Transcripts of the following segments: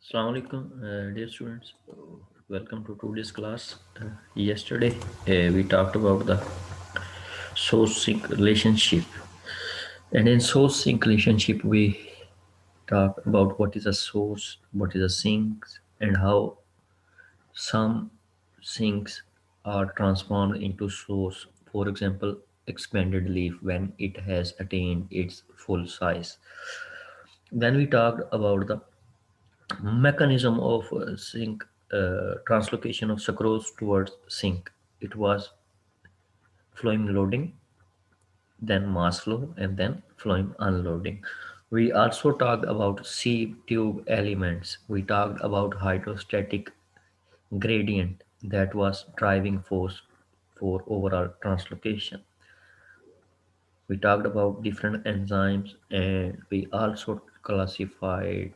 Assalamu alaikum, dear students. Welcome to today's class. Yesterday we talked about the source sink relationship, and in source sink relationship we talk about what is a source, what is a sink, and how some sinks are transformed into source. For example, expanded leaf when it has attained its full size. Then we talked about the mechanism of sink translocation of sucrose towards sink. It was phloem loading, then mass flow, and then phloem unloading. We also talked about sieve tube elements. We talked about hydrostatic gradient that was driving force for overall translocation. We talked about different enzymes, and we also classified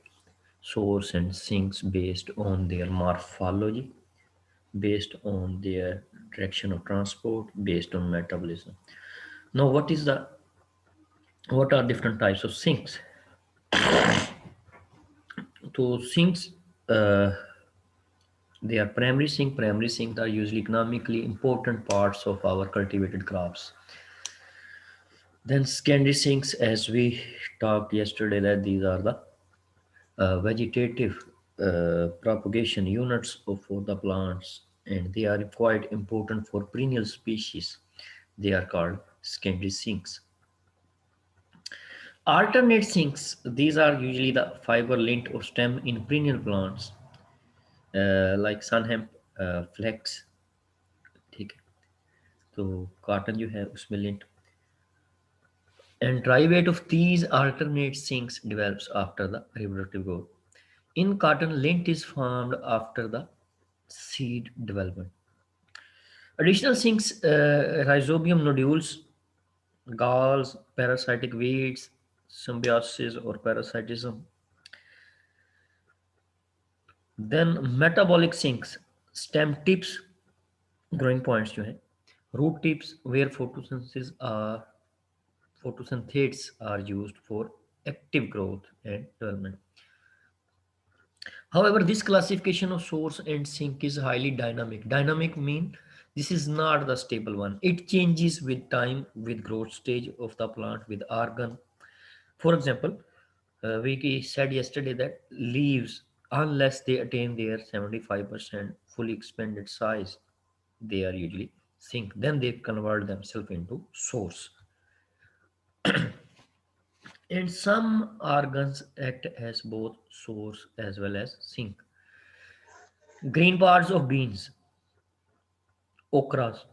source and sinks based on their morphology, based on their direction of transport, based on metabolism. Now, what are different types of sinks? So sinks, uh, they are primary sink. Primary sinks are usually economically important parts of our cultivated crops. Then secondary sinks, as we talked yesterday, that these are the vegetative propagation units for the plants, and they are quite important for perennial species. They are called secondary sinks. Alternate sinks, these are usually the fiber lint or stem in perennial plants like sunhemp, flax, ठीक है तो cotton जो है उसमें lint, and dry weight of these alternate sinks develops after the reproductive growth. In cotton, lint is formed after the seed development. Additional sinks, rhizobium nodules, galls, parasitic weeds, symbiosis or parasitism. Then metabolic sinks, stem tips, growing points जो है, root tips where photosynthetes are used for active growth and development. However, this classification of source and sink is highly dynamic. Dynamic mean this is not the stable one. It changes with time, with growth stage of the plant, with organ. For example, we said yesterday that leaves, unless they attain their 75% fully expanded size, they are usually sink. Then they convert themselves into source. And some organs act as both source as well as sink. Green parts of beans, okras,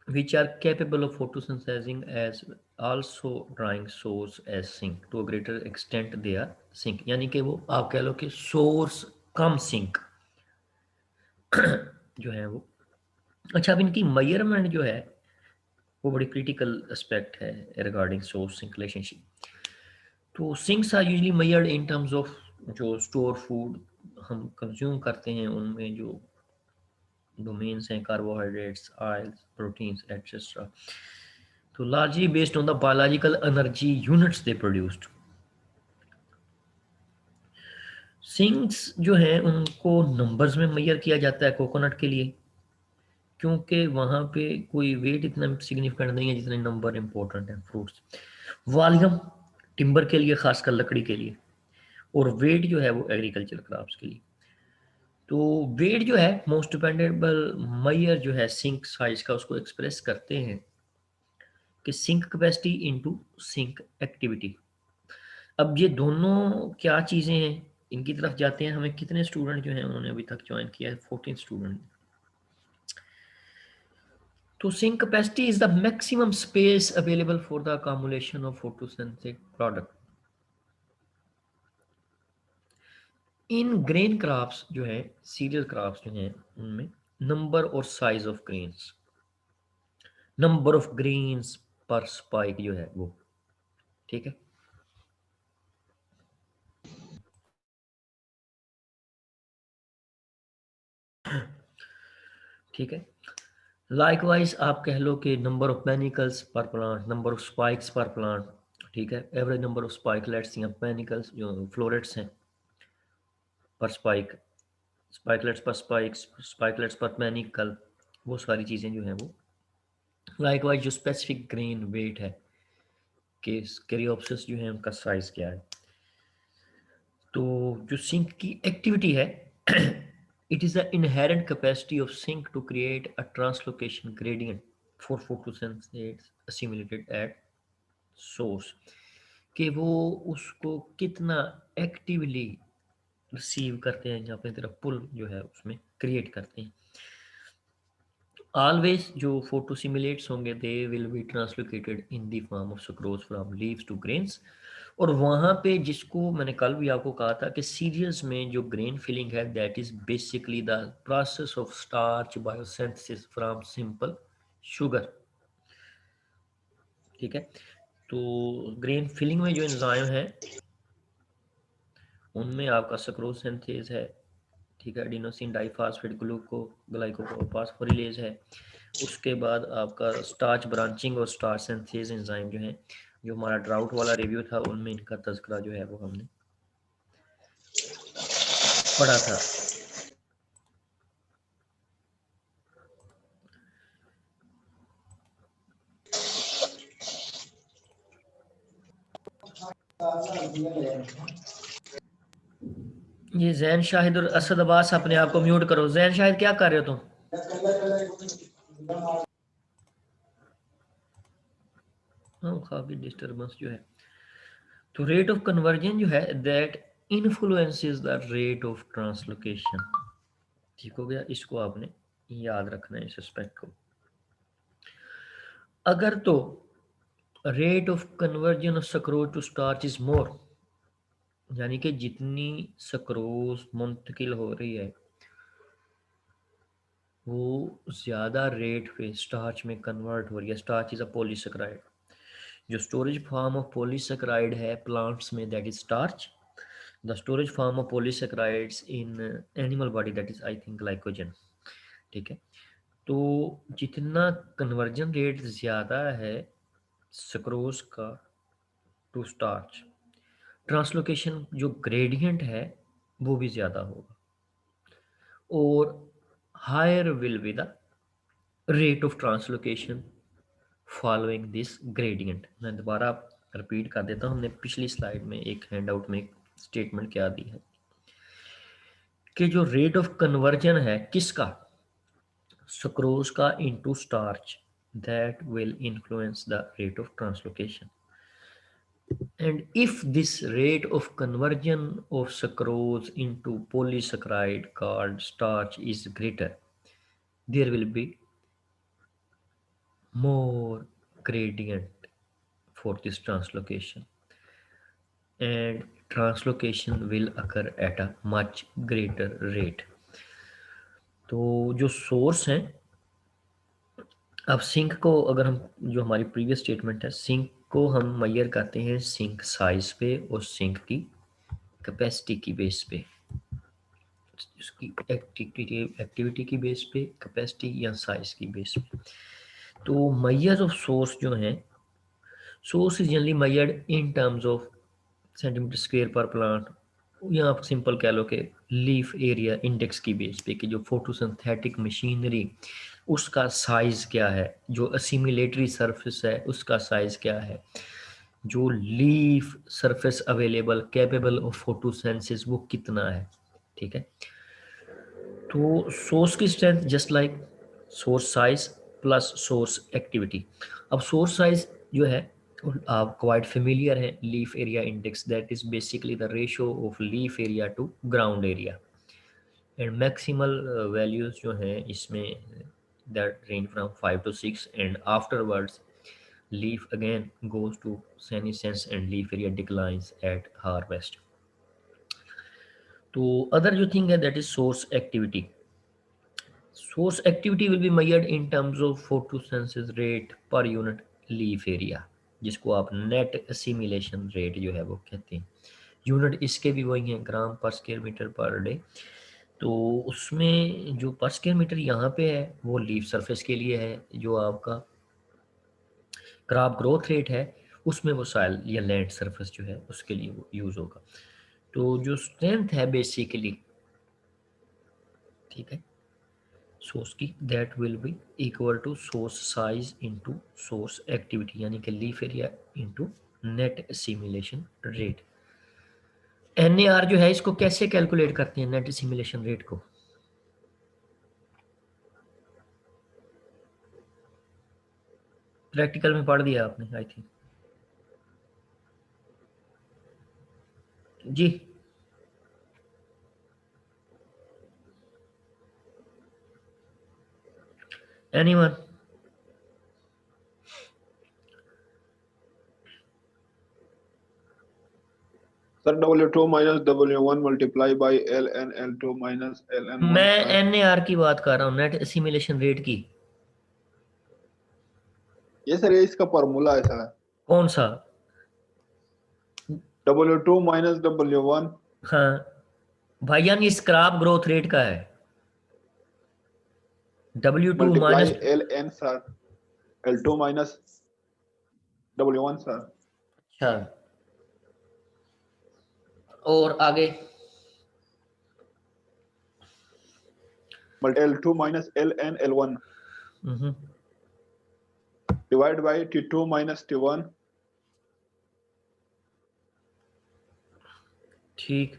which are capable of photosynthesizing as also drying source as sink. To a greater extent they are sink, यानी कि वो आप कह लो कि source कम sink जो है वो. अच्छा, अब इनकी मेजरमेंट जो है वो बड़ी क्रिटिकल एस्पेक्ट है रिगार्डिंग सोर्स सिंक रिलेशनशिप. तो sinks are usually measured in terms of जो स्टोर फूड हम कंज्यूम करते हैं उनमें जो डोमेन्स हैं, कार्बोहाइड्रेट्स, ऑयल्स, प्रोटीन्स एटसेट्रा. तो largely based on the biological energy units they produced. Sinks जो हैं उनको नंबर्स में मेजर किया जाता है कोकोनट के लिए, क्योंकि वहाँ पे कोई वेट इतना सिग्निफिकेंट नहीं है जितने नंबर इंपॉर्टेंट हैं फ्रूट्स. वॉल्यूम टिम्बर के लिए, खासकर लकड़ी के लिए, और वेट जो है वो एग्रीकल्चर क्रॉप्स के लिए. तो वेट जो है मोस्ट डिपेंडेबल मेजर जो है सिंक साइज का, उसको एक्सप्रेस करते हैं कि sink capacity into sink activity. अब ये दोनों क्या चीज़ें हैं, इनकी तरफ जाते हैं. हमें कितने स्टूडेंट जो हैं उन्होंने अभी तक ज्वाइन किया है? 14 स्टूडेंट. तो sink capacity is the maximum space available for the accommodation of photosynthetic product. In grain crops जो है, सीरियल क्रॉप्स जो हैं, उनमें नंबर और size of grains, number of grains per spike जो है वो, ठीक है. ठीक है. लाइकवाइज आप कह लो कि नंबर ऑफ पेनिकल्स पर प्लांट, नंबर ऑफ स्पाइक्स पर प्लांट, ठीक है. एवरेज नंबर ऑफ स्पाइकलेट्स या पेनिकल्स जो फ्लोरेट्स हैं, पर स्पाइक, स्पाइकलेट्स पर स्पाइक्स, स्पाइकलेट्स पर मैनिकल, वो सारी चीज़ें जो हैं वो। लाइकवाइज जो स्पेसिफिक ग्रेन वेट है कि कैरियोप्सिस जो है उनका साइज क्या है। तो जो सिंक की एक्टिविटी है, it is the inherent capacity of sink to create a translocation gradient for photosynthesis assimilated at source, कि वो उसको कितना एक्टिवली रिसीव करते हैं, जहाँ पे तरफ पुल जो है उसमें क्रिएट करते हैं। ऑलवेज जो फोटो सिमुलेट्स होंगे they will be translocated in the form of sucrose from leaves to grains. और वहाँ पे जिसको मैंने कल भी आपको कहा था कि सीरियल्स में जो ग्रेन फिलिंग है that is basically the process of starch biosynthesis from simple sugar. ठीक है, तो ग्रेन फिलिंग में जो एंजाइम है उनमें आपका सक्रोज सिंथेज है, ठीक है, एडिनोसिन डाइफास्फेट ग्लूको ग्लाइकोफॉस्फोरिलेज है। उसके बाद आपका स्टार्च ब्रांचिंग और स्टार्च सिंथेज एंजाइम जो है, जो हमारा ड्राउट वाला रिव्यू था उनमें इनका तज़किरा जो है वो हमने पढ़ा था। ये जैन शाहिद और असद अब्बास, अपने आप को म्यूट करो। जैन शाहिद क्या कर रहे हो तुम? हाँ, काफी डिस्टर्बेंस जो है। तो रेट ऑफ कन्वर्जन जो है that influences the rate of translocation. ठीक हो गया, इसको आपने याद रखना है इस एस्पेक्ट को। अगर तो rate of conversion of sucrose to starch is more, यानी कि जितनी सक्रोज मुंतकिल हो रही है वो ज़्यादा रेट पे स्टार्च में कन्वर्ट हो रही है। स्टार्च इज़ अ पॉलीसेकेराइड, जो स्टोरेज फॉर्म ऑफ पॉलीसेकेराइड है प्लांट्स में that is starch. The storage form of polysaccharides in animal body that is I think glycogen. ठीक है, तो जितना कन्वर्जन रेट ज़्यादा है सक्रोज का टू स्टार्च, ट्रांसलोकेशन जो ग्रेडियंट है वो भी ज़्यादा होगा, और higher will be the rate of translocation following this gradient. मैं दोबारा रिपीट कर देता हूँ, हमने पिछली स्लाइड में एक हैंडआउट में एक स्टेटमेंट क्या दी है कि जो रेट ऑफ कन्वर्जन है किसका, सुक्रोज का into starch, that will influence the rate of translocation. And if this rate of conversion of sucrose into polysaccharide called starch is greater, there will be more gradient for this translocation, and translocation will occur at a much greater rate. तो जो source हैं, अब sink को अगर हम, जो हमारी previous statement है, सिंक को हम मेजर करते हैं सिंक साइज पे और सिंक की कैपेसिटी की बेस पे, उसकी एक्टिविटी की बेस पे, कैपेसिटी या साइज की बेस पे। तो मेजर ऑफ सोर्स जो है, source is generally measured in terms of centimetre square पर प्लांट, या आप सिंपल कह लो कि लीफ एरिया इंडेक्स की बेस पे कि जो फोटोसिंथेटिक मशीनरी उसका साइज क्या है, जो असिमिलेटरी सरफेस है उसका साइज क्या है, जो leaf surface available capable of photosynthesis वो कितना है। ठीक है, तो सोर्स की strength just like source size plus source activity. अब सोर्स साइज जो है आप क्वाइट फेमिलियर है, leaf area index that is basically the ratio of leaf area to ground area, and maximal values जो हैं इसमें that range from 5 to 6, and afterwards leaf again goes to senescence and leaf area declines at harvest. तो other जो thing है that is source activity. Source activity will be measured in terms of photosynthesis rate per unit leaf area, जिसको आप net assimilation rate जो है वो कहते हैं। यूनिट इसके भी वही हैं, ग्राम पर स्क्वायर मीटर पर डे। तो उसमें जो पर स्क्वायर मीटर यहाँ पे है वो लीफ सरफेस के लिए है, जो आपका क्रॉप ग्रोथ रेट है उसमें वो सॉइल या लैंड सरफेस जो है उसके लिए वो यूज़ होगा। तो जो स्ट्रेंथ है बेसिकली ठीक है, सोर्स की, that will be equal to source size into source activity, यानी कि leaf area into net assimilation rate. NAR जो है इसको कैसे कैलकुलेट करते हैं, नेट एसिमिलेशन रेट को? प्रैक्टिकल में पढ़ दिया आपने आई थिंक जी। Anyone? Sir W2 minus W1 multiply by LN L2 minus LN1 मैं सर। NAR की बात कर रहा हूँ, नेट एसिमिलेशन रेट की। ये सर ये इसका फॉर्मूला है सर। कौन सा? W2 माइनस W1 हाँ भाईजान, ये स्क्रैप ग्रोथ रेट का है, W2 multiply minus. LN sir L2 minus W1 sir. अच्छा, और आगे? L2 minus LN L1 hmm, divide by T2 minus T1 ठीक।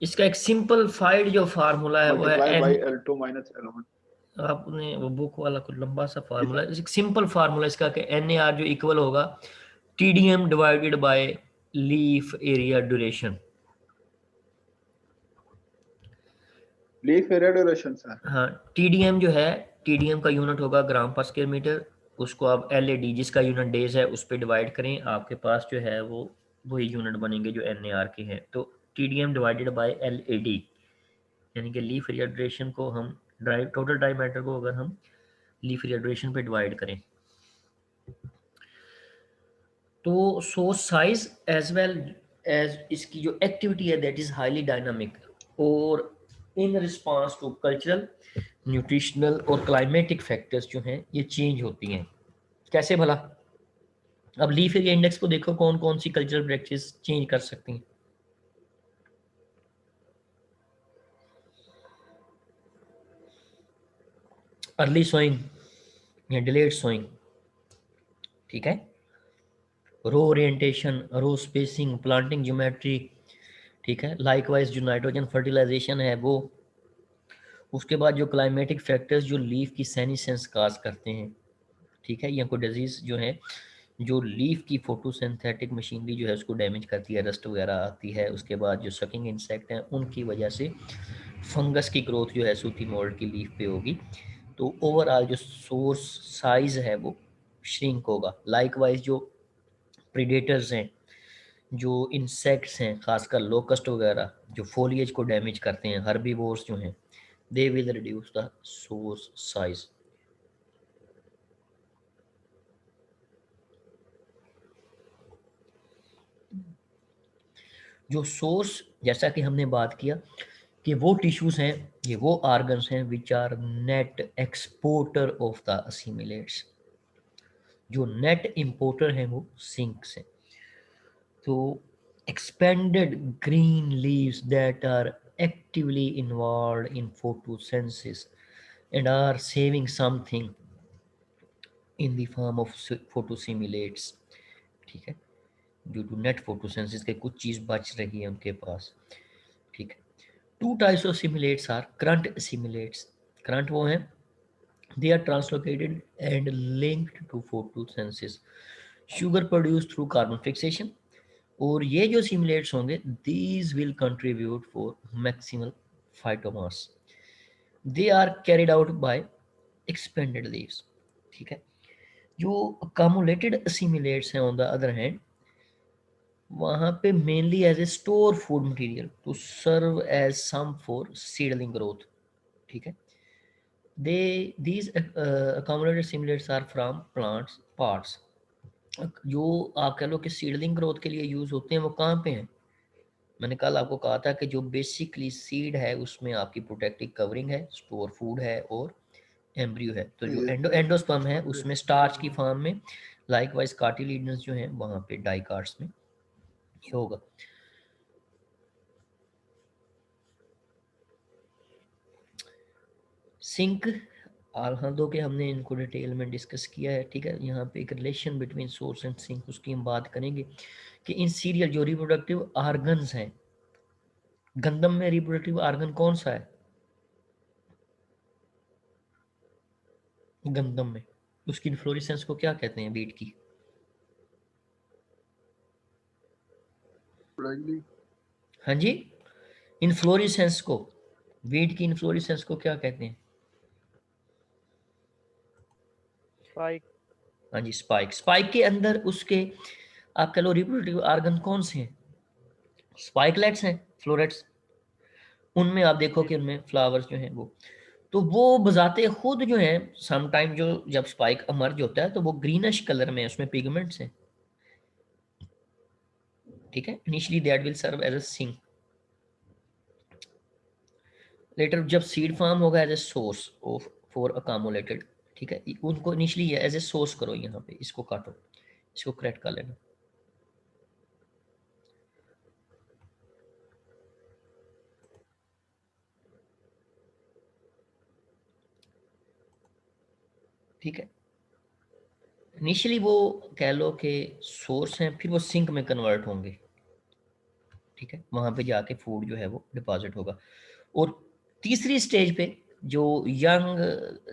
इसका एक सिंपलफाइड जो फार्मूला है वो है multiply N. By L2 minus L1। आपने वो बुक वाला कुछ लंबा सा फार्मूला, एक सिंपल फार्मूला इसका कि NAR जो इक्वल होगा TDM divided by leaf area duration. Leaf area duration sir. हाँ, TDM जो है, TDM का यूनिट होगा ग्राम पर स्क्वायर मीटर, उसको आप LAD जिसका यूनिट डेज है उस पर डिवाइड करें, आपके पास जो है वो वही यूनिट बनेंगे जो NAR के हैं। तो TDM डिवाइडेड बाय LAD, यानी कि लीफ एरिया ड्यूरेशन को हम टोटल डायमीटर को अगर हम लीफ एरिया ड्यूरेशन पे डिवाइड करें, तो source size as well as इसकी जो एक्टिविटी है दैट इज हाईली डायनामिक, और in response to cultural, nutritional और क्लाइमेटिक फैक्टर्स जो हैं ये चेंज होती हैं। कैसे भला? अब लीफ एरिया इंडेक्स को देखो, कौन कौन सी कल्चरल प्रैक्टिस चेंज कर सकती हैं। अर्ली सोइंग या डिलेड सोइंग, ठीक है, रो ओरिएंटेशन, रो स्पेसिंग, प्लांटिंग ज्योमेट्री, ठीक है, लाइकवाइज जो नाइट्रोजन फर्टिलाइजेशन है वो, उसके बाद जो क्लाइमेटिक फैक्टर्स जो लीफ की सेनिसेंस काज करते हैं, ठीक है, या कोई डिजीज जो है जो लीफ की फोटोसिंथेटिक मशीनरी जो है उसको डैमेज करती है, रस्ट वगैरह आती है, उसके बाद जो सकिंग इंसेक्ट हैं उनकी वजह से फंगस की ग्रोथ जो है सूती मोल्ड की लीफ पे होगी, तो ओवरऑल जो सोर्स साइज है वो श्रिंक होगा। लाइकवाइज जो प्रीडेटर्स हैं, जो इंसेक्ट्स हैं, खासकर लोकस्ट वगैरह जो फोलिएज को डैमेज करते हैं, हर्बीवोर्स जो हैं, they will reduce the source size। जो सोर्स, जैसा कि हमने बात किया कि वो टिश्यूज हैं, ये वो ऑर्गन्स हैं which are net exporter of the assimilates. जो नेट इंपोर्टर हैं वो सिंक्स हैं। तो expanded green leaves that are actively involved in photosynthesis and are saving something in the form of photosimulates, ठीक है, ड्यू टू नेट फोटोसिंथेसिस के कुछ चीज बच रही है उनके पास, ठीक है। Two types of simulates are current simulates. Current वो हैं, they are translocated and linked to photosynthesis, sugar produced through carbon fixation। और ये जो सिमुलेट्स होंगे, these will contribute for maximal phytomass, they are carried out by expanded leaves, ठीक है। जो accumulated assimilates हैं ऑन द अदर हैंड, वहाँ पे mainly as a store food material to serve as some for seedling growth, ठीक है। They these accumulated simulates are from plants parts. जो आप कह लो कि सीडलिंग ग्रोथ के लिए यूज होते हैं वो कहाँ पे हैं? मैंने कल आपको कहा था कि जो बेसिकली सीड है उसमें आपकी प्रोटेक्टिव कवरिंग है, स्टोर फूड है और एम्ब्रियो है। तो जो एंडोस्पर्म है उसमें स्टार्च की फॉर्म में, लाइकवाइज कार्टिलेजन्स जो हैं वहाँ पे डाइकार्ड्स में ये होगा। सिंक आल्हादो के हमने इनको डिटेल में डिस्कस किया है, ठीक है। यहाँ पे एक relation between source and sink उसकी हम बात करेंगे कि इन सीरियल जो रिप्रोडक्टिव आर्गन्स हैं, गंदम में रिप्रोडक्टिव आर्गन कौन सा है? गंदम में उसकी इन्फ्लोरेसेंस को क्या कहते हैं? बीट की। हाँ जी, इन्फ्लोरेसेंस को, बीट की इन्फ्लोरेसेंस को क्या कहते हैं? स्पाइक। हाँ जी, स्पाइक। स्पाइक के अंदर उसके आप कह लो रिप्रोडक्टिव आर्गन कौन से हैं? स्पाइकलेट्स हैं, फ्लोरेट्स। उनमें आप देखो कि उनमें फ्लावर्स जो हैं वो बजाते खुद जो है सम टाइम जो जब स्पाइक इमर्ज होता है तो वो ग्रीनिश कलर में, उसमें पिगमेंट्स हैं, ठीक है। Initially that will serve as a sink, later जब सीड फॉर्म होगा as a source of for accumulated, ठीक है। उनको इनिशियली एज ए सोर्स करो, यहाँ पे इसको काटो, इसको करेक्ट कर लेना। ठीक है, इनिशियली वो कह लो कि सोर्स हैं, फिर वो सिंक में कन्वर्ट होंगे, ठीक है। वहां पे जाके फूड जो है वो डिपॉजिट होगा। और तीसरी स्टेज पे जो यंग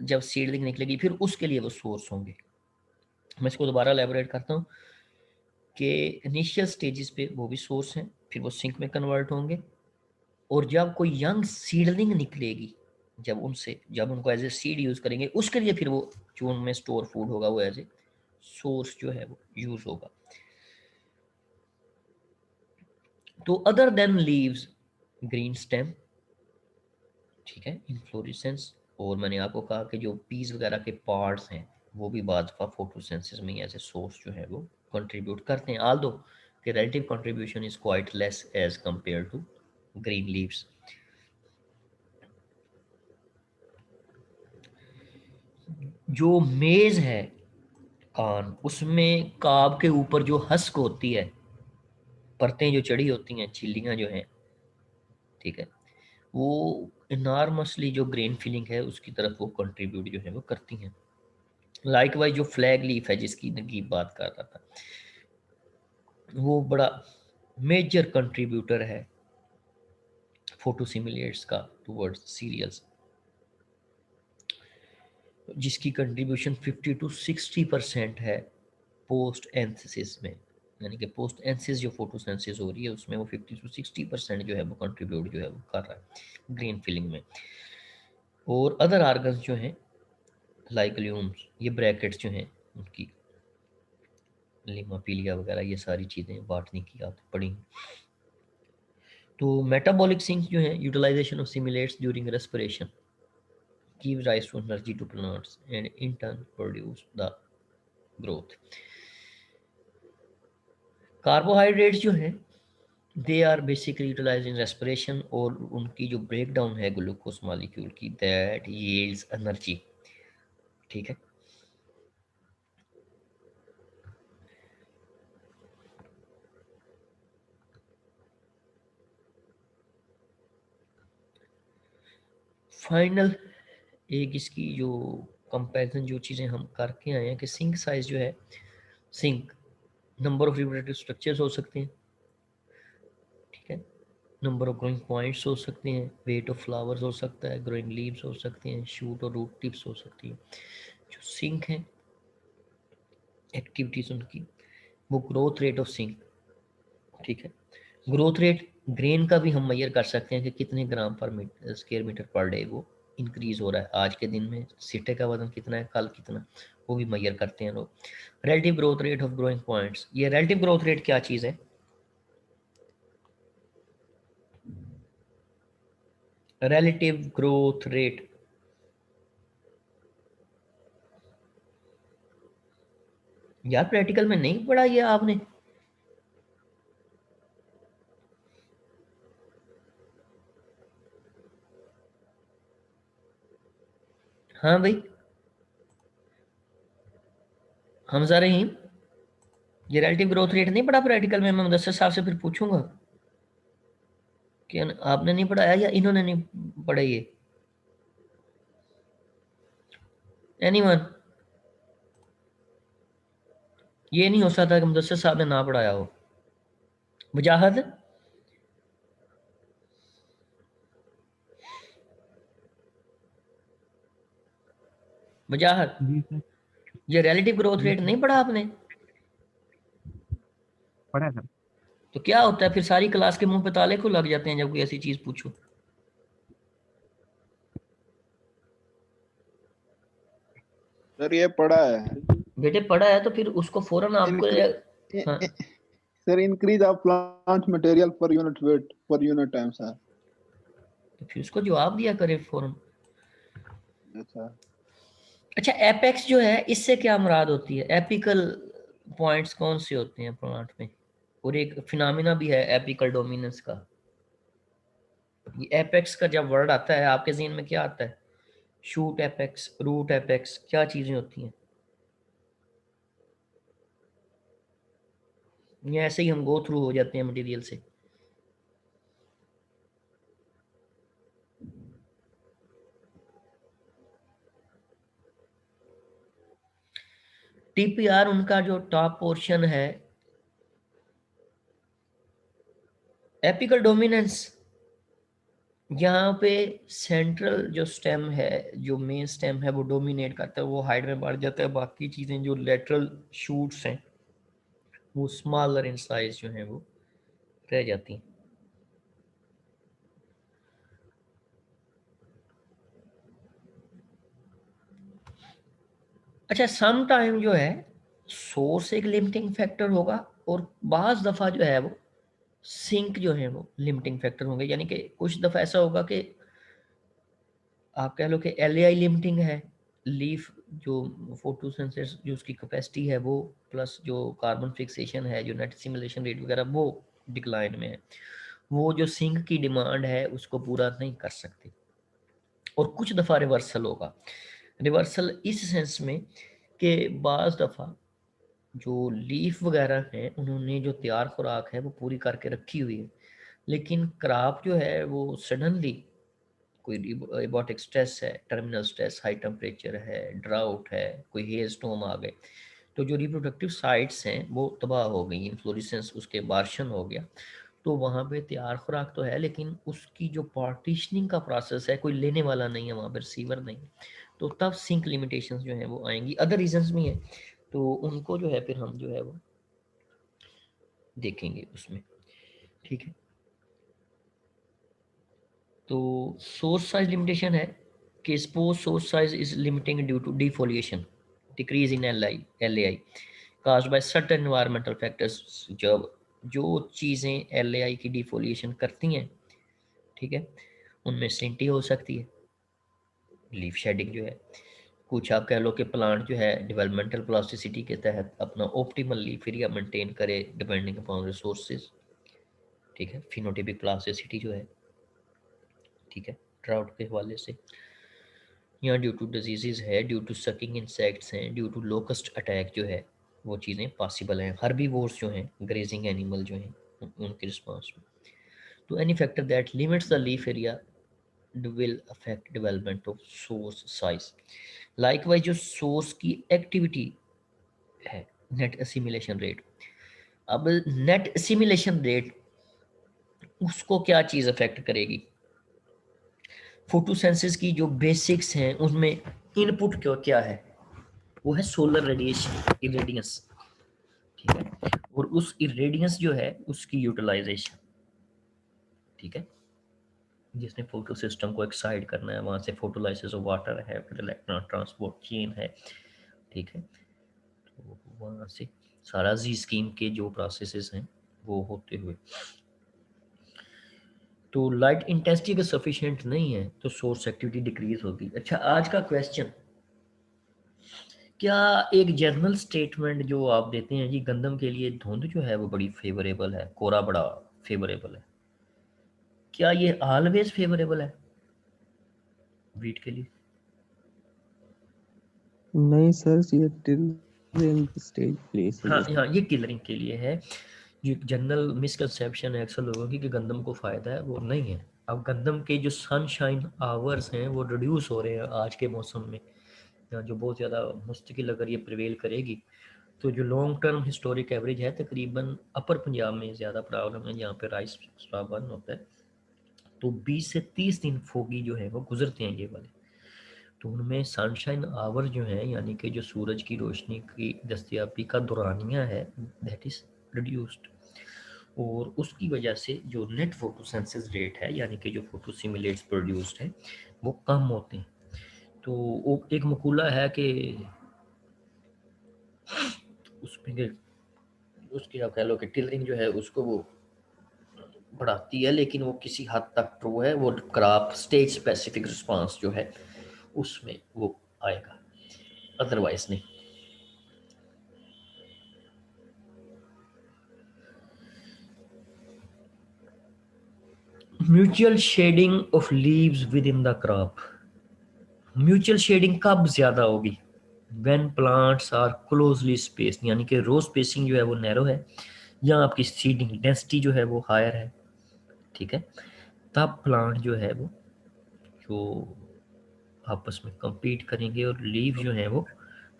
जब सीडलिंग निकलेगी फिर उसके लिए वो सोर्स होंगे। मैं इसको दोबारा एलैबोरेट करता हूँ कि इनिशियल स्टेजेस पे वो भी सोर्स हैं, फिर वो सिंक में कन्वर्ट होंगे, और जब कोई यंग सीडलिंग निकलेगी, जब उनको एज ए सीड यूज करेंगे, उसके लिए फिर वो जो उनमें स्टोर फूड होगा वो एज ए सोर्स जो है वो यूज होगा। तो other than leaves, green stem, ठीक है, इन्फ्लोरेसेंस, और मैंने आपको कहा कि जो पीस वगैरह के पार्ट्स हैं वो भी बाद दफा फोटोसिंथेसिस में एज ए सोर्स जो है वो कंट्रीब्यूट करते हैं, आल्दो कि relative contribution is quite less as compare to green leaves. जो मेज है कान, उसमें काब के ऊपर जो हस्क होती है, परतें जो चढ़ी होती हैं, छिल्लियां जो हैं, ठीक है, वो इनॉर्मसली जो ग्रेन फिलिंग है उसकी तरफ वो कंट्रीब्यूट जो है वो करती हैं। लाइकवाइज जो फ्लैग लीफ है जिसकी नगीब बात कर रहा था, वो बड़ा मेजर कंट्रीब्यूटर है फोटोसिमिलेट्स का टुवर्ड्स सीरियल्स, जिसकी कंट्रीब्यूशन 50 to 60% है पोस्ट एंथसिस में, यानी कि पोस्ट एंथसिस जो फोटोसिंथेसिस हो रही है उसमें वो 50 to 60% जो है वो कंट्रीब्यूट जो है वो कर रहा है ग्रीन फिलिंग में। और अदर आर्गन्स जो हैं लाइक ल्यूम्स, ये ब्रैकेट्स जो हैं उनकी लिमापीलिया वगैरह, ये सारी चीज़ें बॉटनी की आप पढ़ी। तो मेटाबॉलिक सिंक जो है utilization of simulates during respiration give rise to energy to plants and in turn produce the growth. Carbohydrates जो हैं they are basically utilize in respiration, और उनकी जो ब्रेक डाउन है ग्लूकोज मॉलिक्यूल की, दैट यील्ड्स एनर्जी, ठीक है। Final एक इसकी जो कंपैरिजन जो चीज़ें हम करके आए हैं कि सिंक साइज जो है, sink number of reproductive structures हो सकते हैं, ठीक है, नंबर ऑफ ग्रोइंग पॉइंट्स हो सकते हैं, वेट ऑफ फ्लावर्स हो सकता है, ग्रोइंग लीव्स हो सकते हैं, शूट और रूट टिप्स हो सकती हैं। जो सिंक है एक्टिविटीज उनकी, वो ग्रोथ रेट ऑफ सिंक, ठीक है। ग्रोथ रेट ग्रेन का भी हम मेजर कर सकते हैं कि कितने ग्राम पर स्क्वायर मीटर पर डे वो इंक्रीज हो रहा है, आज के दिन में सिटे का वजन कितना है, कल कितना, वो भी मेजर करते हैं लोग। Relative growth rate of growing points, ये रिलेटिव ग्रोथ रेट क्या चीज़ है? रिलेटिव ग्रोथ रेट, यार प्रैक्टिकल में नहीं पढ़ा ये आपने? हाँ भाई हमजा रहीम, ये रिलेटिव ग्रोथ रेट नहीं पढ़ा प्रैक्टिकल में? मैं मुदस्सिर साहब से फिर पूछूंगा कि आपने नहीं पढ़ाया या इन्होंने नहीं पढ़ा ये। एनीवन? ये नहीं हो सकता कि मुदस्सिर साहब ने ना पढ़ाया हो। मुजाहिद, मुजाहिद, जी सर। ये रिलेटिव ग्रोथ रेट नहीं पढ़ा आपने? पढ़ा सर। तो क्या होता है फिर? सारी क्लास के मुंह पे ताले क्यों लग जाते हैं जब कोई ऐसी चीज पूछो? सर ये पढ़ा है। बेटे पढ़ा है तो फिर उसको फौरन आपको हाँ, sir increase of plant material per unit weight per unit time sir. तो फिर उसको जवाब दिया करे फौरन। अच्छा अच्छा, एपेक्स जो है इससे क्या मुराद होती है? एपिकल पॉइंट्स कौन से होते हैं प्लांट में? और एक फिनोमिना भी है एपिकल डोमिनेंस का। ये एपेक्स का जब वर्ड आता है आपके ज़हन में क्या आता है? शूट एपेक्स, रूट एपेक्स, क्या चीजें होती हैं? ये ऐसे ही हम गो थ्रू हो जाते हैं मटेरियल से। टीपीआर उनका जो टॉप पोर्शन है, एपिकल डोमिनेंस, यहाँ पे सेंट्रल जो स्टेम है, जो मेन स्टेम है वो डोमिनेट करता है, वो हाइट में बढ़ जाता है। बाकी चीजें जो लेटरल शूट्स हैं वो स्मॉलर इन साइज जो हैं वो रह जाती हैं। अच्छा, सम टाइम जो है सोर्स एक लिमिटिंग फैक्टर होगा और बाज दफा जो है वो सिंक जो है वो लिमिटिंग फैक्टर होंगे। यानी कि कुछ दफा ऐसा होगा कि आप कह लो कि एल लिमिटिंग है, लीफ जो फोटोसिंथेसिस जो उसकी कैपेसिटी है वो, प्लस जो कार्बन फिक्सेशन है, जो नेट सिमुलेशन रेट वगैरह वो डिक्लाइन में है, वो जो सिंक की डिमांड है उसको पूरा नहीं कर सकते। और कुछ दफ़ा रिवर्सल होगा। रिवर्सल इस सेंस में कि बाज़ दफ़ा जो लीफ वगैरह हैं उन्होंने जो तैयार खुराक है वो पूरी करके रखी हुई है, लेकिन क्रॉप जो है वो सडनली कोई रिबोटिक स्ट्रेस है, टर्मिनल स्ट्रेस, हाई टेम्परेचर है, ड्राउट है, कोई हेल स्टॉर्म आ गए, तो जो रिप्रोडक्टिव साइट्स हैं वो तबाह हो गई, इन्फ्लोरेसेंस उसके बार्शन हो गया। तो वहाँ पे तैयार खुराक तो है लेकिन उसकी जो पार्टीशनिंग का प्रोसेस है, कोई लेने वाला नहीं है वहाँ पर, रिसीवर नहीं है। तो तब सिंक लिमिटेशंस जो हैं वो आएंगी। अदर रीजंस भी हैं तो उनको जो है फिर हम जो है वो देखेंगे उसमें। ठीक है, तो सोर्स साइज लिमिटेशन है कि suppose source size is limiting due to defoliation, decrease in L A I caused by certain environmental factors। जब जो चीज़ें एल ए आई की डिफोलिएशन करती हैं, ठीक है, उनमें सिंटी हो सकती है, लीफ शेडिंग जो है। कुछ आप कह लो कि प्लांट जो है डेवलपमेंटल प्लास्टिसिटी के तहत अपना ऑप्टिमल लीफ एरिया मेंटेन करे डिपेंडिंग अपॉन रिसोर्सेज। ठीक है, फिनोटिपिक प्लास्टिसिटी जो है, ठीक है, ड्राउट के हवाले से, या ड्यू टू डिजीज़ है, ड्यू टू सकिंग इंसेक्ट्स हैं, ड्यू टू लोकस्ट अटैक जो है, वो चीज़ें पॉसिबल हैं। हर्बीवोर्स जो हैं, ग्रेजिंग एनिमल जो हैं, उनके रिस्पॉन्स में। तो any factor that limits the leaf area will affect development of source size. Likewise जो सोर्स की एक्टिविटी है, नेट असिमिलेशन रेट। अब नेट असिमिलेशन रेट उसको क्या चीज़ अफेक्ट करेगी? फोटोसेंसिस की जो बेसिक्स हैं उसमें इनपुट क्या है? वो है सोलर रेडिएशन, इरेडियंस। ठीक है, और उस इरेडियंस जो है उसकी यूटिलाइजेशन, ठीक है, जिसने फोटो सिस्टम को एक्साइड करना है, वहां से फोटोलाइसिस ऑफ वाटर है, फिर इलेक्ट्रॉन ट्रांसपोर्ट चेन है, ठीक है, तो वहां से सारा जी स्कीम के जो प्रोसेसेस हैं वो होते हुए, तो लाइट इंटेंसिटी अगर सफिशिएंट नहीं है तो सोर्स एक्टिविटी डिक्रीज होगी। अच्छा, आज का क्वेश्चन, क्या एक जनरल स्टेटमेंट जो आप देते हैं जी गंदम के लिए धुंध जो है वो बड़ी फेवरेबल है, कोरा बड़ा फेवरेबल है, क्या ये ऑलवेज फेवरेबल है वीट के लिए? नहीं सर, ये टिल स्टेज प्लेस है हाँ जैसे। हाँ, ये टिलरिंग के लिए है। ये जनरल मिसकंसेप्शन है अक्सर लोगों की कि गंदम को फ़ायदा है, वो नहीं है। अब गंदम के जो सनशाइन आवर्स हैं वो रिड्यूस हो रहे हैं आज के मौसम में, या जो बहुत ज़्यादा मुस्तकिल अगर ये प्रिवेल करेगी तो जो लॉन्ग टर्म हिस्टोरिक एवरेज है तकरीबन अपर पंजाब में ज़्यादा प्रॉब्लम है, जहाँ पे राइस स्राव बर्न होता है, तो 20 से 30 दिन फोगी जो है वो गुजरते हैं ये वाले। तो उनमें सनशाइन आवर जो है, यानी कि जो सूरज की रोशनी की दस्तयाबी का दौरानिया है, दैट इज रिड्यूस्ड, और उसकी वजह से जो नेट फोटोसिंथेसिस रेट है, यानी कि जो फोटोसिमुलेट्स प्रोड्यूस्ड है, वो कम होते हैं। तो वो एक मकूला है कि उसमें उसकी आप कह लो कि टिलरिंग जो है उसको वो बढ़ाती है, लेकिन वो किसी हद तक ट्रू है, वो क्रॉप स्टेज स्पेसिफिक रिस्पांस जो है उसमें वो आएगा, अदरवाइज नहीं। Mutual shading of leaves within the crop. Mutual shading कब ज्यादा होगी? When plants are closely spaced, यानी कि रो स्पेसिंग जो है वो नैरो है, या आपकी सीडिंग डेंसिटी जो है वो हायर है, ठीक है, तब प्लांट जो है वो जो आपस में compete करेंगे और लीव जो है वो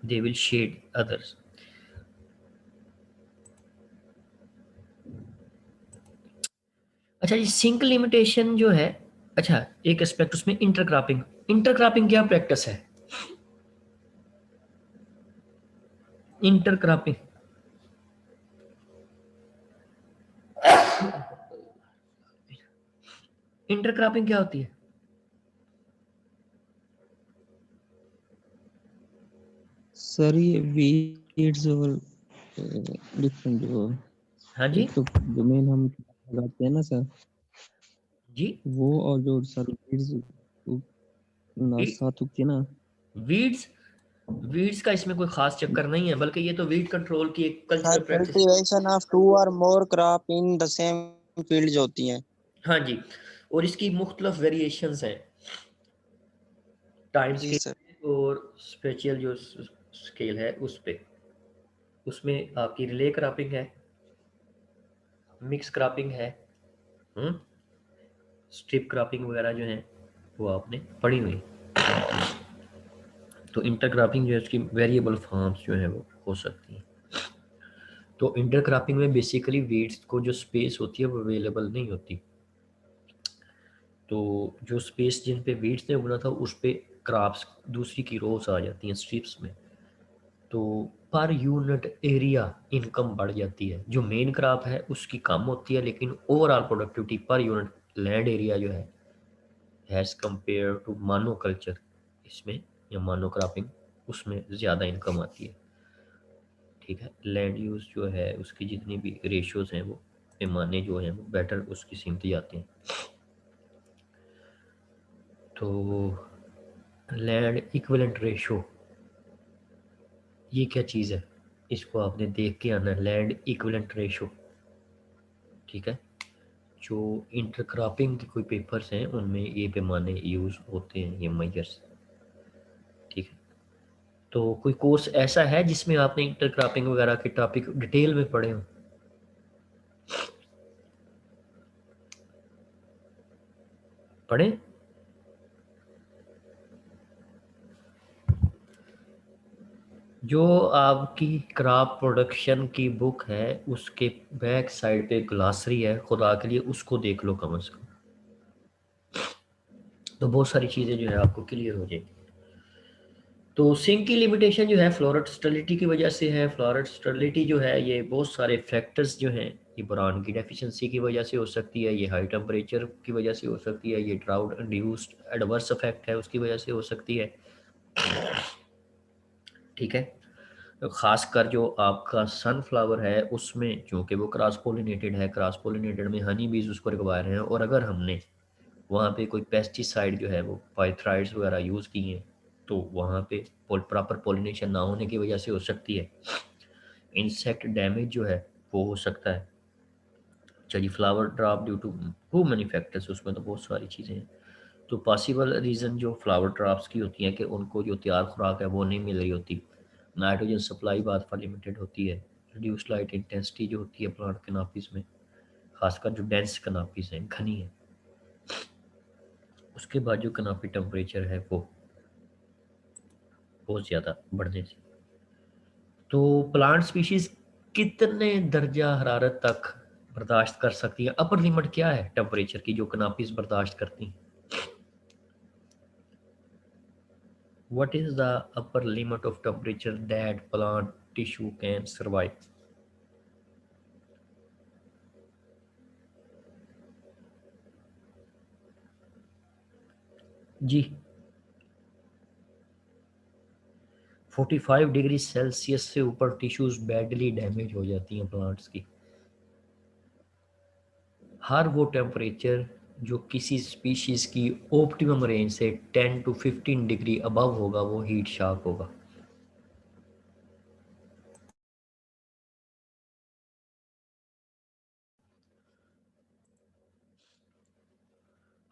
दे विल शेड अदर्स। अच्छा, ये सिंक लिमिटेशन जो है, अच्छा एक एस्पेक्ट उसमें इंटरक्रॉपिंग। इंटरक्रॉपिंग क्या प्रैक्टिस है? इंटरक्रॉपिंग इंटरक्रॉपिंग क्या होती है? सर ये वीड्स और डिफरेंट जो हाँ जी एक तो जो मेन हम लगाते हैं ना सर, जी। वो और जो सर वीड्स ना साथ उगती है ना। वीड्स वीड्स का इसमें कोई खास चक्कर नहीं है, बल्कि ये तो वीड कंट्रोल की एक सर cultural practice. Cultivation of two or more crop in the same field होती हैं। हाँ जी, और इसकी मुख्तलिफ वेरिएशंस हैं, टाइम जी सर। स्केल और स्पेशियल जो स्केल है उस पे। उसमें आपकी रिले क्रॉपिंग है, मिक्स क्रॉपिंग है, स्ट्रिप क्रॉपिंग वगैरह जो है वो आपने पढ़ी हुई। तो इंटरक्रॉपिंग जो है उसकी वेरिएबल फॉर्म्स जो है वो हो सकती हैं। तो इंटरक्रॉपिंग में बेसिकली वीड्स को जो स्पेस होती है वो अवेलेबल नहीं होती, तो जो स्पेस जिन पे वीड्स ने बोला था उस पे क्रॉप्स दूसरी की रोज आ जाती हैं स्ट्रिप्स में, तो पर यूनिट एरिया इनकम बढ़ जाती है। जो मेन क्रॉप है उसकी कम होती है, लेकिन overall productivity per unit land area जो है एज कंपेयर टू मोनोकल्चर, इसमें या मोनोक्रॉपिंग, उसमें ज़्यादा इनकम आती है, ठीक है। लैंड यूज़ जो है उसकी जितनी भी रेशियोज हैं वो पैमाने जो हैं वो बेटर उसकी सीमती जाते हैं। तो लैंड इक्विवेलेंट रेशो ये क्या चीज़ है, इसको आपने देख के आना है, लैंड इक्विवेलेंट रेशो, ठीक है। जो इंटरक्रॉपिंग के कोई पेपर्स हैं उनमें ये पैमाने यूज़ होते हैं, ये मेजर्स, ठीक है। तो कोई कोर्स ऐसा है जिसमें आपने इंटरक्रॉपिंग वगैरह के टॉपिक डिटेल में पढ़े हो? पढ़े? जो आपकी क्रॉप प्रोडक्शन की बुक है उसके बैक साइड पे ग्लासरी है, खुदा के लिए उसको देख लो कम से कम, तो बहुत सारी चीज़ें जो है आपको क्लियर हो जाएगी। तो सिंक की लिमिटेशन जो है फ्लोरेट स्टेरिलिटी की वजह से है। फ्लोरेट स्टेरिलिटी जो है ये बहुत सारे फैक्टर्स जो हैं, ये बोरान की डेफिशिएंसी की वजह से हो सकती है, ये हाई टेम्परेचर की वजह से हो सकती है, ये ड्राउट इंड्यूस्ड एडवर्स इफेक्ट है उसकी वजह से हो सकती है, ठीक है। तो खासकर जो आपका सनफ्लावर है उसमें चूंकि वो क्रॉस पोलिनेटेड है, क्रॉस पोलिनेटेड में हनी बीज उसको रिक्वायर हैं, और अगर हमने वहाँ पे कोई पेस्टिसाइड जो है वो पाइथ्राइड्स वगैरह यूज़ किए हैं तो वहाँ पे प्रॉपर पोलिनेशन ना होने की वजह से हो सकती है। इंसेक्ट डैमेज जो है वो हो सकता है। चलिए flower drop due to too many factors, उसमें तो बहुत सारी चीज़ें हैं। तो पॉसिबल रीज़न जो फ्लावर ड्रॉप्स की होती हैं कि उनको जो तैयार खुराक है वो नहीं मिल रही होती, नाइट्रोजन सप्लाई बात पर लिमिटेड होती है, रिड्यूस लाइट इंटेंसिटी जो होती है प्लांट कनापीज में, खासकर जो डेंस कनापीज हैं, घनी है, उसके बाद जो कनापी टेम्परेचर है वो बहुत ज़्यादा बढ़ने से। तो प्लांट स्पीशीज कितने दर्जा हरारत तक बर्दाश्त कर सकती है? अपर लिमिट क्या है टेम्परेचर की जो कनापीज बर्दाश्त करती हैं? What is the upper limit of temperature that plant tissue can survive? जी 45 डिग्री सेल्सियस से ऊपर टिश्यूज बैडली डैमेज हो जाती हैं प्लांट्स की। हर वो टेम्परेचर जो किसी स्पीशीज की ऑप्टिमम रेंज से 10 to 15 डिग्री अबव होगा वो हीट शॉक होगा।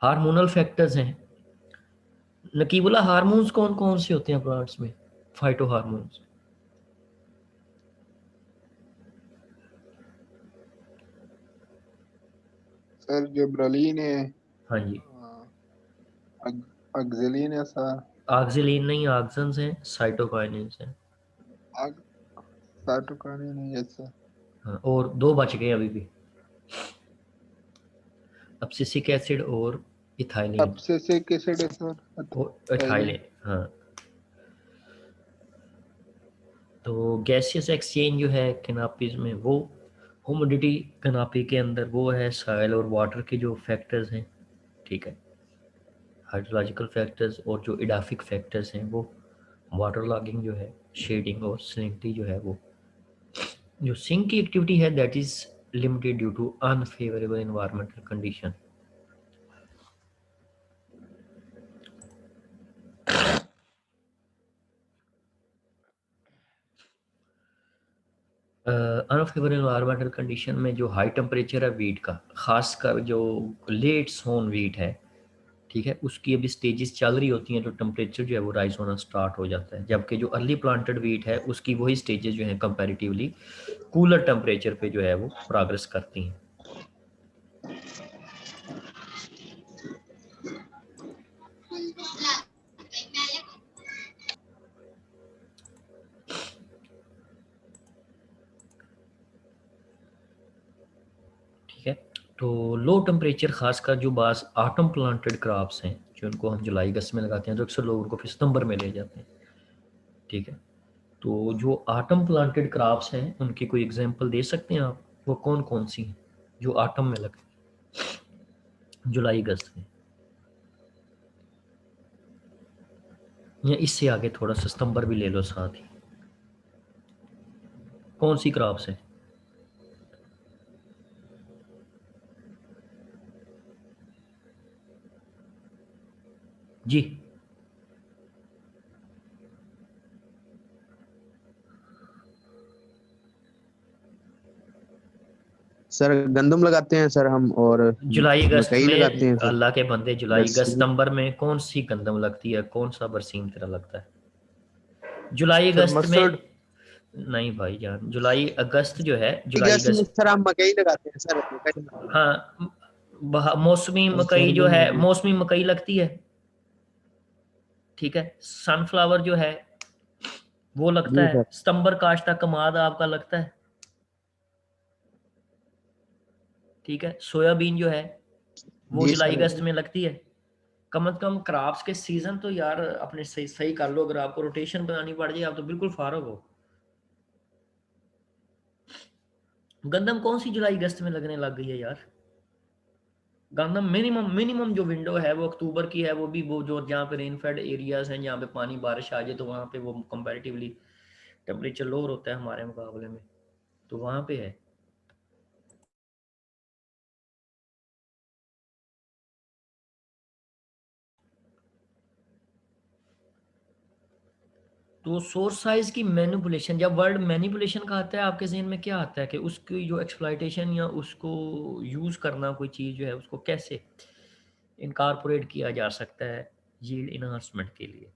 हार्मोनल फैक्टर्स हैं। नकीबुल्ला, हार्मोन्स कौन कौन से होते हैं प्लांट्स में? Phyto hormones. सर जिब्रालीन है, हाँ जी, अक्जेलिन है सर, ऑक्सिलिन नहीं, ऑक्सन्स हैं, साइटोकाइनिन्स हैं। साइटोकाइनिन है, यस सर। हाँ, और दो बच गए अभी भी, अब्सिसिक एसिड और इथाइलिन। अब्सिसिक एसिड है सर, और इथाइलिन, हाँ। तो गैसियस एक्सचेंज जो है कैनापीज में, वो ह्यूमिडिटी कैनापी के अंदर वो है, सॉइल और वाटर के जो फैक्टर्स हैं, ठीक है, हाइड्रोलॉजिकल फैक्टर्स और जो इडाफिक फैक्टर्स हैं वो वाटर लॉगिंग जो है, शेडिंग और सलिनिटी जो है, वो जो सिंक की एक्टिविटी है that is limited due to unfavourable environmental condition. Unfavourable environmental condition में जो हाई टेम्परेचर है वीट का, खासकर जो लेट सोन वीट है, ठीक है, उसकी अभी स्टेजेस चल रही होती हैं तो टेम्परेचर जो है वो राइज होना स्टार्ट हो जाता है, जबकि जो अर्ली प्लांटेड वीट है उसकी वही स्टेजेस जो हैं कंपैरेटिवली कूलर टेम्परेचर पे जो है वो प्रोग्रेस करती हैं। ठीक है, तो लो टेम्परेचर खासकर जो बास ऑटम प्लांटेड क्रॉप्स हैं जो उनको हम जुलाई अगस्त में लगाते हैं तो अक्सर लोग उनको फिर सितंबर में ले जाते हैं, ठीक है। तो जो ऑटम प्लांटेड क्रॉप्स हैं उनकी कोई एग्जांपल दे सकते हैं आप? वो कौन कौन सी हैं जो ऑटम में लगती हैं, जुलाई अगस्त में, या इससे आगे थोड़ा सा सितंबर भी ले लो साथ ही? कौन सी क्रॉप्स हैं? जी सर गंदम लगाते हैं सर हम, और जुलाई अगस्त मकई में, लगाते हैं सर। अल्लाह के बंदे, जुलाई अगस्त बरसीम। सितंबर में कौन सी गंदम लगती है, कौन सा बरसीम तेरा लगता है? जुलाई सर अगस्त में मस्टर्ड। नहीं भाई जान, जुलाई अगस्त जो है, जुलाई अगस्त में अगस्त, सर हम मकई लगाते हैं सर, मकई। हाँ, मौसमी तो मकई सर जो है, ये मौसमी मकई लगती है, ठीक है। सनफ्लावर जो है वो लगता जी है, सर। सितंबर काश्ता कमाद आपका लगता है, ठीक है। सोयाबीन जो है वो जी जुलाई सर। अगस्त में लगती है। कम से कम क्रॉप्स के सीजन तो यार अपने सही सही कर लो, अगर आपको रोटेशन बनानी पड़ जाए आप तो बिल्कुल फारग हो। गंदम कौन सी जुलाई अगस्त में लगने लग गई है यार? गंदम मिनिमम मिनिमम जो विंडो है वो अक्टूबर की है, वो भी वो जो जहाँ पे रेनफेड एरियाज हैं, जहाँ पे पानी बारिश आ जाए तो वहाँ पे वो कंपैरेटिवली टेम्परेचर लोअर होता है हमारे मुकाबले में, तो वहाँ पे है। तो सोर्स साइज की मैनिपुलेशन, जब वर्ड मैनिपुलेशन का आता है आपके जहन में क्या आता है कि उसकी जो एक्सप्लॉइटेशन या उसको यूज़ करना, कोई चीज़ जो है उसको कैसे इनकारपोरेट किया जा सकता है यील्ड इनहांसमेंट के लिए?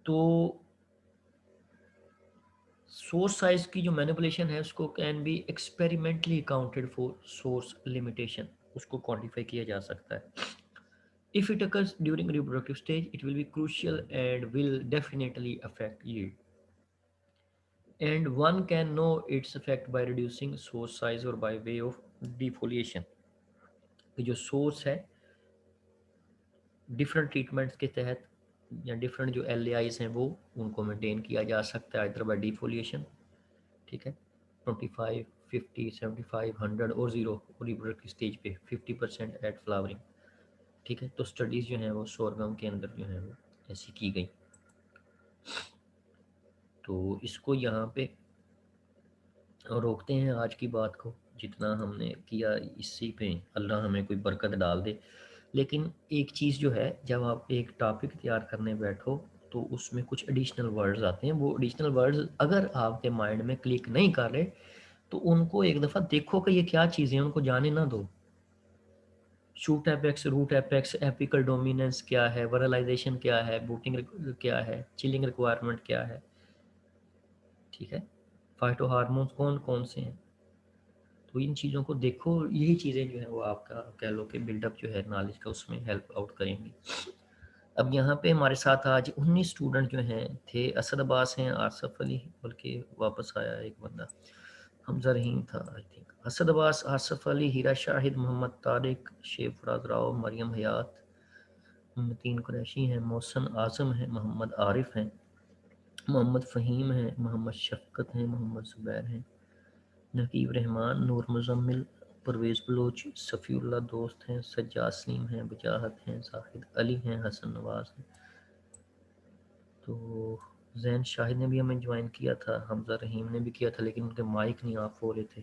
तो सोर्स साइज की जो मैनिपुलेशन है उसको can be experimentally accounted for source limitation, उसको क्वांटिफाई किया जा सकता है। If it occurs during reproductive stage, it will be crucial and will definitely affect yield. And one can know its effect by reducing source size or by way of defoliation. कि जो source है different treatments के तहत या different जो LAIs हैं वो उनको मेंटेन किया जा सकता है इधर बाय डिफोलिएशन, ठीक है। 25, 50, 75, 100 और 0 रिप्रोडक्टिव स्टेज पे 50% एट फ्लावरिंग, ठीक है। तो स्टडीज़ जो हैं वो सोरगम के अंदर जो है वो ऐसी की गई। तो इसको यहाँ पे रोकते हैं आज की बात को, जितना हमने किया इसी पे अल्लाह हमें कोई बरकत डाल दे। लेकिन एक चीज़ जो है, जब आप एक टॉपिक तैयार करने बैठो तो उसमें कुछ एडिशनल वर्ड्स आते हैं। वो एडिशनल वर्ड्स अगर आपके माइंड में क्लिक नहीं कर रहे तो उनको एक दफ़ा देखो कि ये क्या चीज़ें हैं, उनको जाने ना दो। Shoot apex, root apex, apical dominance क्या है, वरलाइजेशन क्या है, बूटिंग क्या है, चिलिंग रिक्वायरमेंट क्या है, ठीक है। फाइटो हार्मोन्स कौन कौन से हैं, तो इन चीज़ों को देखो। यही चीज़ें जो है वो आपका कह लो कि बिल्डअप जो है नॉलेज का उसमें हेल्प आउट करेंगी। अब यहाँ पे हमारे साथ आज 19 स्टूडेंट जो हैं थे। असद अब्बास हैं, आसफ अली, बल्कि वापस आया एक बंदा, हमजा रहीम था आई थिंक। असद अब्बास, आसफ अली, हीरा शाहिद, मोहम्मद तारिक, शेख फराज राव, मरियम हयात, मतीन कुरैशी हैं, मोहसन आज़म हैं, मोहम्मद आरिफ हैं, मोहम्मद फ़हीम हैं, मोहम्मद शफ़क़त हैं, मोहम्मद ज़ुबैर हैं, नकीब रहमान, नूर मुज़म्मिल, परवेज़ बलोच, सफ़ीउल्लाह दोस्त हैं, सज्जाद सलीम हैं, बजाहत हैं, जाहिद अली हैं, हसन नवाज़ हैं। तो जैन शाहिद ने भी हमें ज्वाइन किया था, हमजा रहीम ने भी किया था, लेकिन उनके माइक नहीं ऑफ हो रहे थे।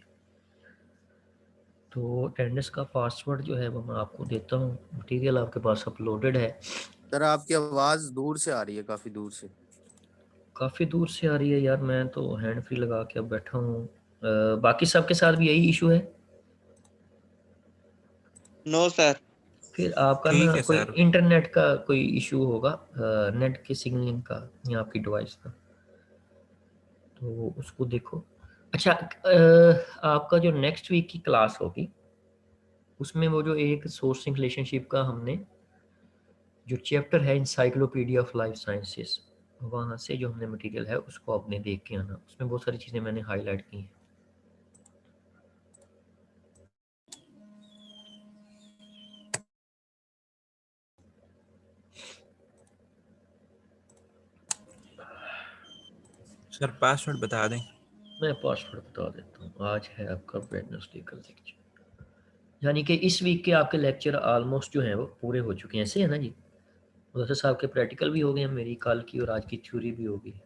तो अटेंडेंस का पासवर्ड जो है वो मैं आपको देता हूँ, मटेरियल आपके पास अपलोडेड है। सर आपकी आवाज दूर से आ रही है, काफी दूर से। काफ़ी दूर से आ रही है यार, मैं तो हैंड फ्री लगा के अब बैठा हूँ। बाकी सबके साथ भी यही इशू है? No sir. फिर आपका ठीक ना है कोई सर। इंटरनेट का कोई इशू होगा, नेट के सिग्नलिंग का या आपकी डिवाइस का, तो उसको देखो। अच्छा, आपका जो नेक्स्ट वीक की क्लास होगी उसमें वो जो एक सोर्सिंग रिलेशनशिप का हमने जो चैप्टर है इंसाइक्लोपीडिया ऑफ लाइफ साइंसेस, वहाँ से जो हमने मटेरियल है उसको आपने देख के आना। उसमें बहुत सारी चीज़ें मैंने हाईलाइट की हैं। सर पासवर्ड बता दें। मैं पासवर्ड बता देता हूँ। आज है आपका वेडनेसडे का लेक्चर, यानी कि इस वीक के आपके लेक्चर ऑलमोस्ट जो हैं वो पूरे हो चुके हैं। ऐसे है ना जी? वैसे साहब के प्रैक्टिकल भी हो गए हैं, मेरी कल की और आज की थ्योरी भी हो गई है।